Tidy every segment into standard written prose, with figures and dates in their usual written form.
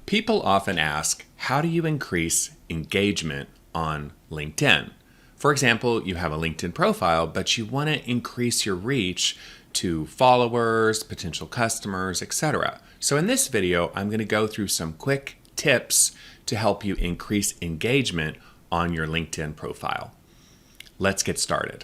People often ask, how do you increase engagement on LinkedIn? For example, you have a LinkedIn profile, but you want to increase your reach to followers, potential customers, etc. So in this video, I'm going to go through some quick tips to help you increase engagement on your LinkedIn profile. Let's get started.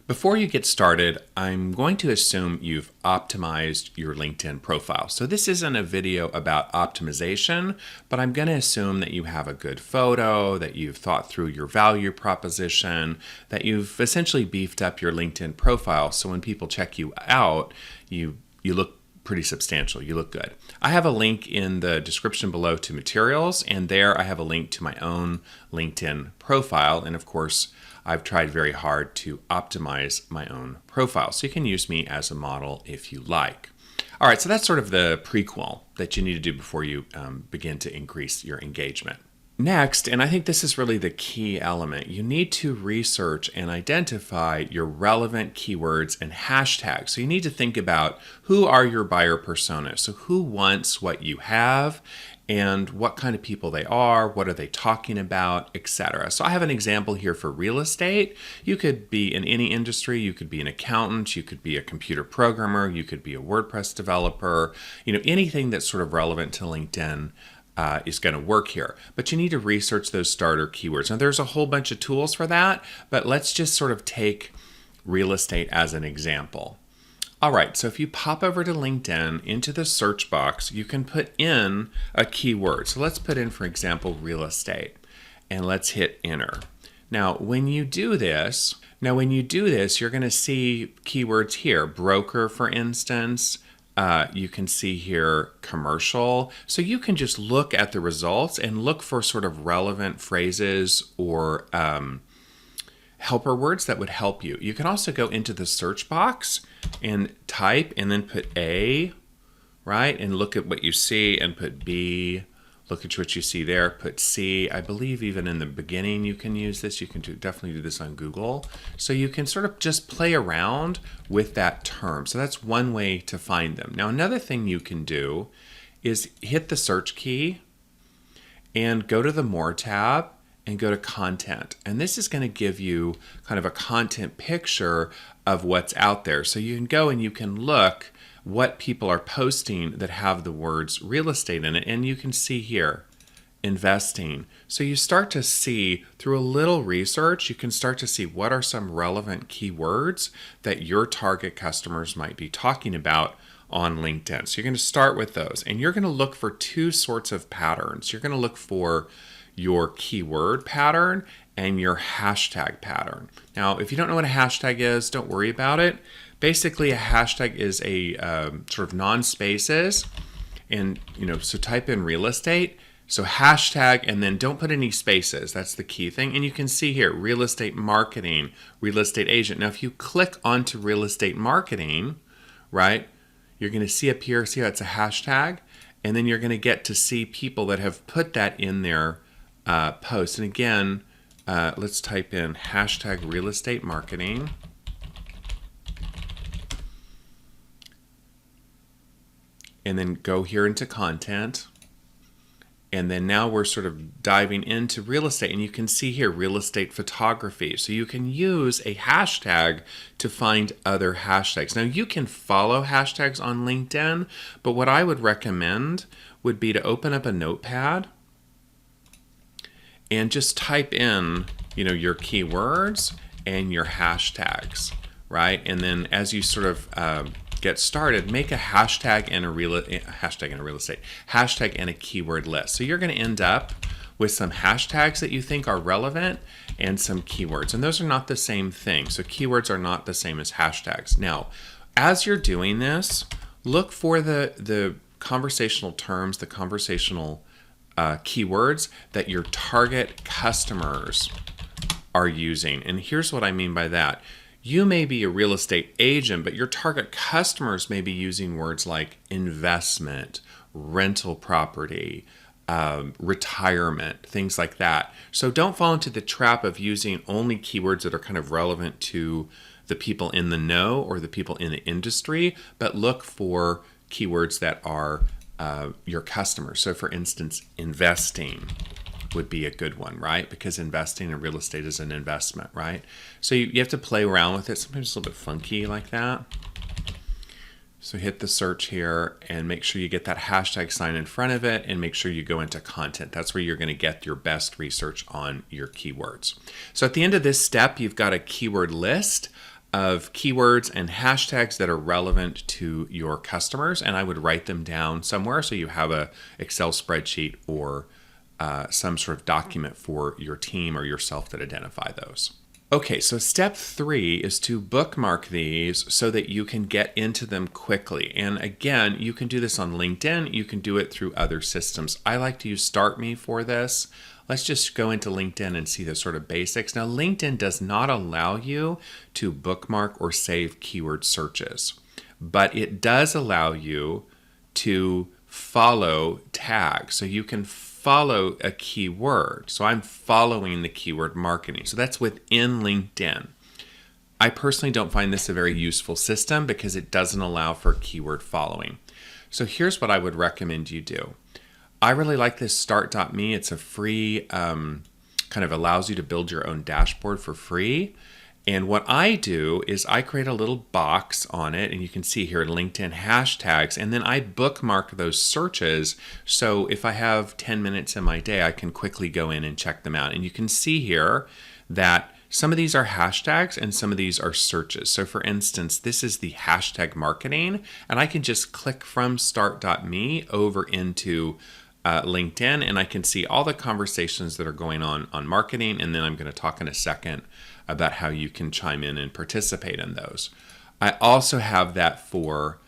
Before you get started, I'm going to assume you've optimized your LinkedIn profile. So this isn't a video about optimization, but I'm going to assume that you have a good photo, that you've thought through your value proposition, that you've essentially beefed up your LinkedIn profile. So when people check you out, you look pretty substantial. You look good. I have a link in the description below to materials, and there I have a link to my own LinkedIn profile. And of course, I've tried very hard to optimize my own profile. So you can use me as a model if you like. All right, so that's sort of the prequel that you need to do before you begin to increase your engagement. Next, and I think this is really the key element, you need to research and identify your relevant keywords and hashtags. So you need to think about who are your buyer personas. So who wants what you have and what kind of people they are, what are they talking about, etc. So I have an example here for real estate. You could be in any industry. You could be an accountant. You could be a computer programmer. You could be a WordPress developer. Anything that's sort of relevant to LinkedIn is going to work here. But you need to research those starter keywords. Now there's a whole bunch of tools for that, but let's just sort of take real estate as an example. All right, so if you pop over to LinkedIn into the search box, you can put in a keyword. So let's put in, for example, real estate, and let's hit enter. Now, when you do this, you're going to see keywords here, broker, for instance. You can see here commercial. So you can just look at the results and look for sort of relevant phrases or helper words that would help you. You can also go into the search box and type and then put A, right? And look at what you see and put B. Look at what you see there, put C. I believe even in the beginning you can use this. You can definitely do this on Google. So you can sort of just play around with that term. So that's one way to find them. Now another thing you can do is hit the search key and go to the More tab and go to Content. And this is going to give you kind of a content picture of what's out there. So you can go and you can look what people are posting that have the words real estate in it. And you can see here, investing. So you start to see through a little research, you can start to see what are some relevant keywords that your target customers might be talking about on LinkedIn. So you're going to start with those, and you're going to look for two sorts of patterns. You're going to look for your keyword pattern and your hashtag pattern. Now, if you don't know what a hashtag is, don't worry about it. Basically, a hashtag is a sort of non-spaces, and so type in real estate. So hashtag, and then don't put any spaces. That's the key thing. And you can see here, real estate marketing, real estate agent. Now, if you click onto real estate marketing, right, you're going to see up here, see how it's a hashtag, and then you're going to get to see people that have put that in their post. And again, let's type in hashtag real estate marketing. And then go here into content. And then now we're sort of diving into real estate, and you can see here real estate photography. So you can use a hashtag to find other hashtags. Now you can follow hashtags on LinkedIn, but what I would recommend would be to open up a notepad and just type in, your keywords and your hashtags, right? And then as you sort of get started, make a hashtag and a real estate, hashtag and a keyword list. So you're going to end up with some hashtags that you think are relevant and some keywords. And those are not the same thing. So keywords are not the same as hashtags. Now, as you're doing this, look for the conversational terms, the conversational keywords that your target customers are using. And here's what I mean by that. You may be a real estate agent, but your target customers may be using words like investment, rental property, retirement, things like that. So don't fall into the trap of using only keywords that are kind of relevant to the people in the know or the people in the industry, but look for keywords that are your customers. So for instance, investing would be a good one, right? Because investing in real estate is an investment, right? So you have to play around with it. Sometimes it's a little bit funky like that. So hit the search here and make sure you get that hashtag sign in front of it and make sure you go into content. That's where you're going to get your best research on your keywords. So at the end of this step, you've got a keyword list of keywords and hashtags that are relevant to your customers, and I would write them down somewhere so you have a Excel spreadsheet or some sort of document for your team or yourself that identify those. Okay, so step 3 is to bookmark these so that you can get into them quickly. And again, you can do this on LinkedIn. You can do it through other systems. I like to use StartMe for this. Let's just go into LinkedIn and see the sort of basics. Now, LinkedIn does not allow you to bookmark or save keyword searches, but it does allow you to follow tags. So you can follow a keyword. So I'm following the keyword marketing. So that's within LinkedIn. I personally don't find this a very useful system because it doesn't allow for keyword following. So here's what I would recommend you do. I really like this start.me. It's a free, kind of allows you to build your own dashboard for free. And what I do is I create a little box on it, and you can see here LinkedIn hashtags, and then I bookmark those searches. So if I have 10 minutes in my day, I can quickly go in and check them out. And you can see here that some of these are hashtags and some of these are searches. So for instance, this is the hashtag marketing, and I can just click from start.me over into LinkedIn, and I can see all the conversations that are going on marketing, and then I'm going to talk in a second about how you can chime in and participate in those. I also have that for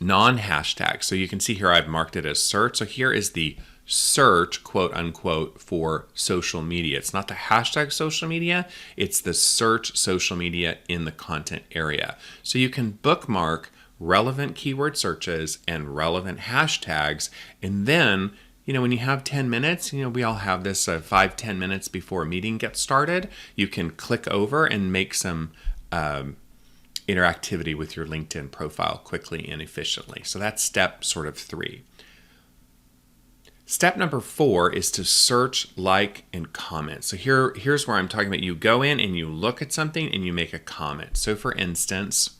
non-hashtags. So you can see here I've marked it as search. So here is the search, quote unquote, for social media. It's not the hashtag social media, it's the search social media in the content area. So you can bookmark relevant keyword searches and relevant hashtags, and then when you have 10 minutes, we all have this 5-10 minutes before a meeting gets started, you can click over and make some interactivity with your LinkedIn profile quickly and efficiently. So that's step sort of 3. Step number 4 is to search, like, and comment. So here's where I'm talking about. You go in and you look at something and you make a comment. So for instance,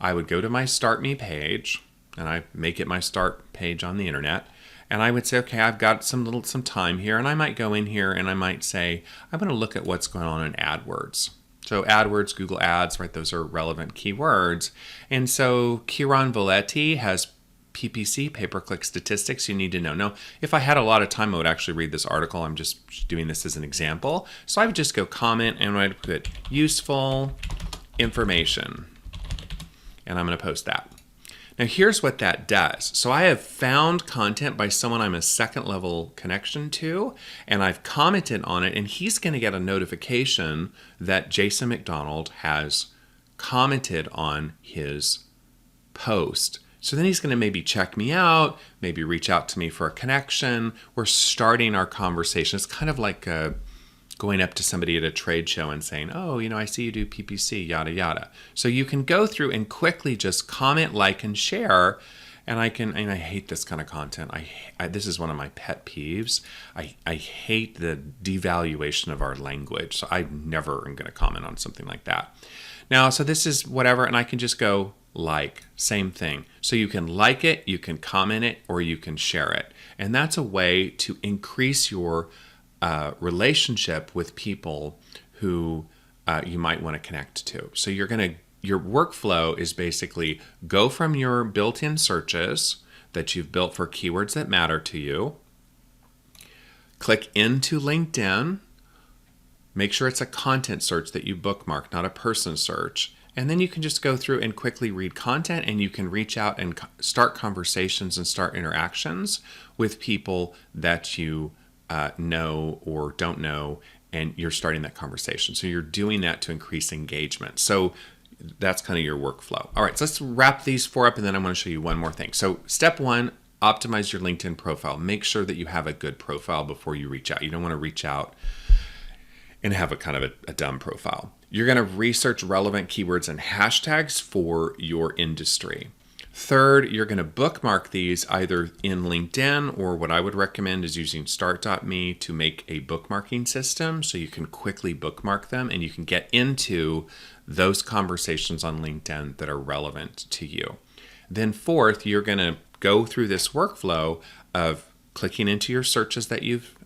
I would go to my Start Me page, and I make it my start page on the internet. And I would say, okay, I've got some time here, and I might go in here and I might say, I'm going to look at what's going on in AdWords. So AdWords, Google Ads, right? Those are relevant keywords. And so Kieran Valetti has PPC, pay-per-click statistics you need to know. Now, if I had a lot of time, I would actually read this article. I'm just doing this as an example. So I would just go comment and I'd put useful information. And I'm going to post that. Now here's what that does. So I have found content by someone I'm a second level connection to, and I've commented on it, and he's going to get a notification that Jason McDonald has commented on his post. So then he's going to maybe check me out, maybe reach out to me for a connection. We're starting our conversation. It's kind of like going up to somebody at a trade show and saying, oh, I see you do PPC, yada, yada. So you can go through and quickly just comment, like, and share. And I hate this kind of content. This is one of my pet peeves. I hate the devaluation of our language. So I never am going to comment on something like that. Now, so this is whatever, and I can just go like, same thing. So you can like it, you can comment it, or you can share it. And that's a way to increase your relationship with people who you might want to connect to. So your workflow is basically go from your built-in searches that you've built for keywords that matter to you, click into LinkedIn, make sure it's a content search that you bookmark, not a person search, and then you can just go through and quickly read content, and you can reach out and start conversations and start interactions with people that you know or don't know, and you're starting that conversation. So you're doing that to increase engagement. So that's kind of your workflow. All right, so let's wrap these 4 up, and then I'm going to show you one more thing. So step 1, optimize your LinkedIn profile. Make sure that you have a good profile before you reach out. You don't want to reach out and have a kind of a dumb profile. You're going to research relevant keywords and hashtags for your industry. Third, you're going to bookmark these either in LinkedIn, or what I would recommend is using start.me to make a bookmarking system so you can quickly bookmark them and you can get into those conversations on LinkedIn that are relevant to you. Then fourth, you're going to go through this workflow of clicking into your searches that you've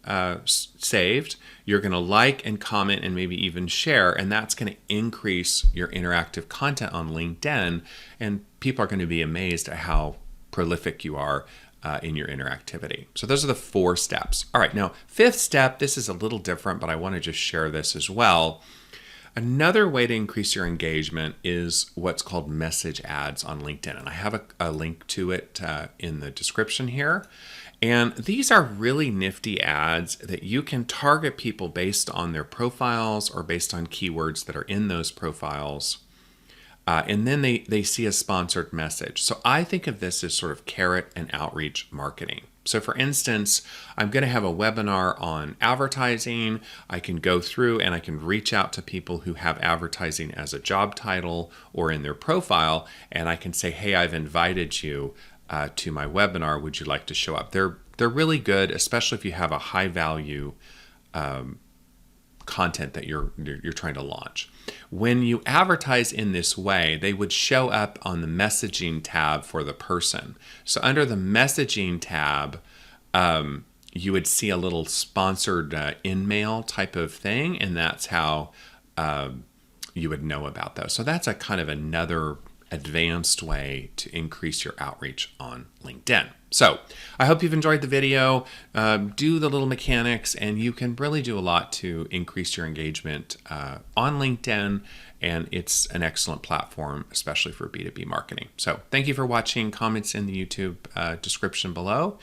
saved. You're going to like and comment and maybe even share, and that's going to increase your interactive content on LinkedIn, and people are going to be amazed at how prolific you are in your interactivity. So those are the 4 steps. All right, now 5th step, this is a little different, but I want to just share this as well. Another way to increase your engagement is what's called message ads on LinkedIn. And I have a link to it in the description here. And these are really nifty ads that you can target people based on their profiles or based on keywords that are in those profiles. And then they see a sponsored message. So I think of this as sort of carrot and outreach marketing. So for instance, I'm going to have a webinar on advertising. I can go through and I can reach out to people who have advertising as a job title or in their profile, and I can say, hey, I've invited you to my webinar. Would you like to show up? They're really good, especially if you have a high value content that you're trying to launch. When you advertise in this way, they would show up on the messaging tab for the person. So under the messaging tab, you would see a little sponsored in-mail type of thing, and that's how you would know about those. So that's a kind of another advanced way to increase your outreach on LinkedIn. So I hope you've enjoyed the video. Do the little mechanics, and you can really do a lot to increase your engagement on LinkedIn, and it's an excellent platform, especially for B2B marketing. So thank you for watching. Comments in the YouTube description below.